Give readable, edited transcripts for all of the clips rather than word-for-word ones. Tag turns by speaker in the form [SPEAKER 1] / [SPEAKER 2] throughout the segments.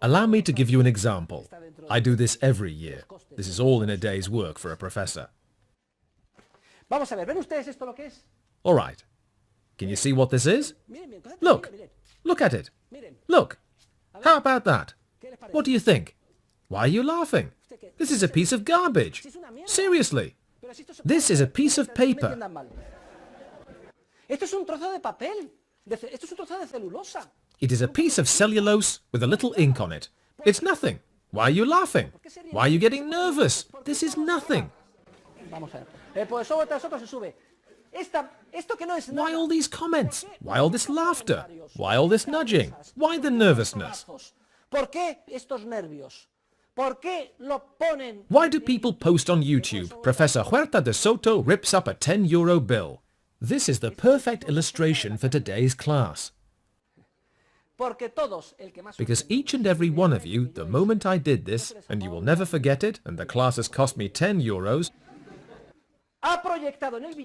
[SPEAKER 1] Allow me to give you an example. I do this every year. This is all in a day's work for a professor. All right. Can you see what this is? Look. Look at it. Look. How about that? What do you think? Why are you laughing? This is a piece of garbage. Seriously. This is a piece of paper. It is a piece of cellulose with a little ink on it. It's nothing. Why are you laughing? Why are you getting nervous? This is nothing. Why all these comments? Why all this laughter? Why all this nudging? Why the nervousness? Why do people post on YouTube, Professor Huerta de Soto rips up a €10 bill? This is the perfect illustration for today's class. Because each and every one of you, the moment I did this, and you will never forget it, and the class has cost me €10,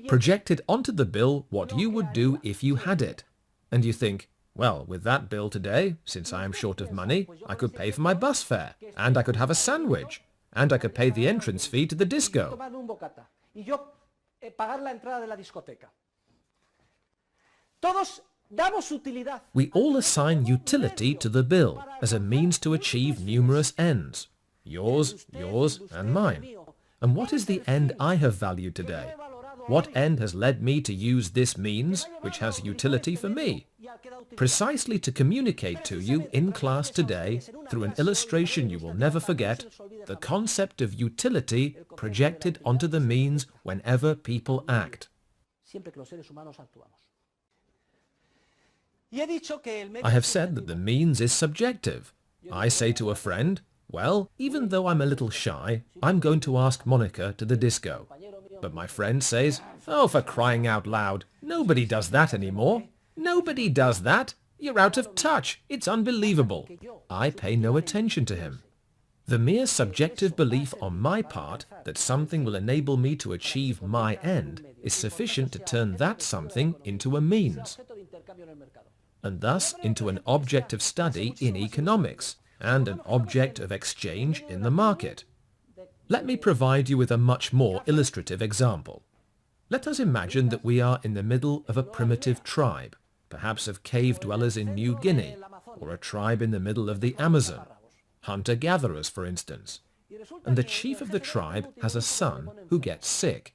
[SPEAKER 1] projected onto the bill what you would do if you had it. And you think, well, with that bill today, since I am short of money, I could pay for my bus fare, and I could have a sandwich, and I could pay the entrance fee to the disco. We all assign utility to the bill as a means to achieve numerous ends. Yours, and mine. And what is the end I have valued today? What end has led me to use this means, which has utility for me? Precisely to communicate to you in class today, through an illustration you will never forget, the concept of utility projected onto the means whenever people act. I have said that the means is subjective. I say to a friend, well, even though I'm a little shy, I'm going to ask Monica to the disco. But my friend says, oh, for crying out loud, nobody does that anymore. Nobody does that. You're out of touch. It's unbelievable. I pay no attention to him. The mere subjective belief on my part that something will enable me to achieve my end is sufficient to turn that something into a means, and thus into an object of study in economics and an object of exchange in the market. Let me provide you with a much more illustrative example. Let us imagine that we are in the middle of a primitive tribe, perhaps of cave dwellers in New Guinea, or a tribe in the middle of the Amazon, hunter-gatherers, for instance. And the chief of the tribe has a son who gets sick.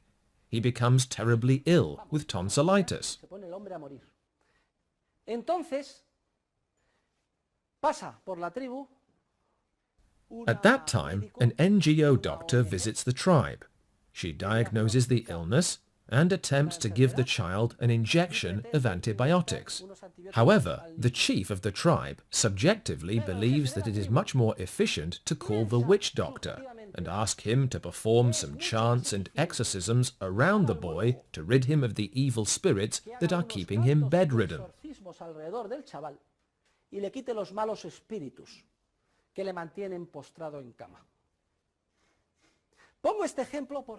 [SPEAKER 1] He becomes terribly ill with tonsillitis. At that time, an NGO doctor visits the tribe. She diagnoses the illness and attempts to give the child an injection of antibiotics. However, the chief of the tribe subjectively believes that it is much more efficient to call the witch doctor and ask him to perform some chants and exorcisms around the boy to rid him of the evil spirits that are keeping him bedridden.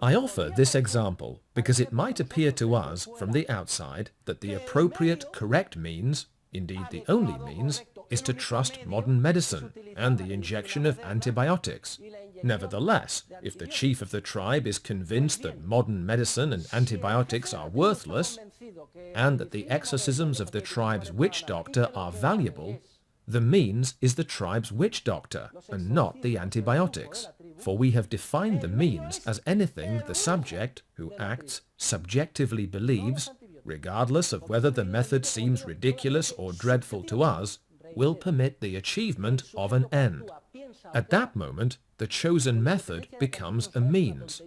[SPEAKER 1] I offer this example because it might appear to us from the outside that the appropriate, correct means, indeed the only means, is to trust modern medicine and the injection of antibiotics. Nevertheless, if the chief of the tribe is convinced that modern medicine and antibiotics are worthless, and that the exorcisms of the tribe's witch doctor are valuable, the means is the tribe's witch doctor, and not the antibiotics. For we have defined the means as anything the subject, who acts, subjectively believes, regardless of whether the method seems ridiculous or dreadful to us, will permit the achievement of an end. At that moment, the chosen method becomes a means.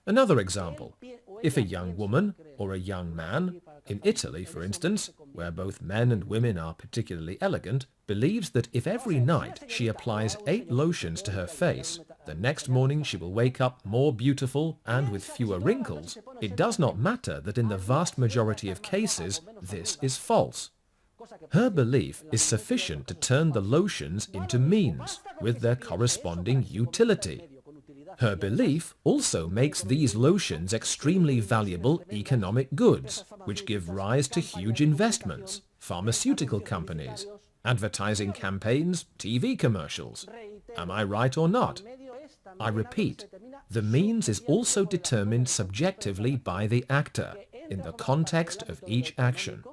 [SPEAKER 1] Another example. If a young woman or a young man, in Italy for instance, where both men and women are particularly elegant, believes that if every night she applies 8 lotions to her face, the next morning she will wake up more beautiful and with fewer wrinkles, it does not matter that in the vast majority of cases this is false. Her belief is sufficient to turn the lotions into means, with their corresponding utility. Her belief also makes these lotions extremely valuable economic goods, which give rise to huge investments, pharmaceutical companies, advertising campaigns, TV commercials. Am I right or not? I repeat, the means is also determined subjectively by the actor in the context of each action,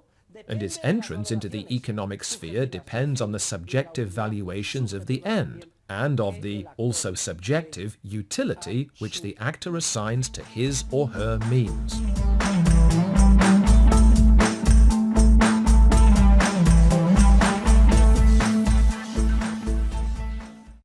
[SPEAKER 1] and its entrance into the economic sphere depends on the subjective valuations of the end and of the also subjective utility which the actor assigns to his or her means.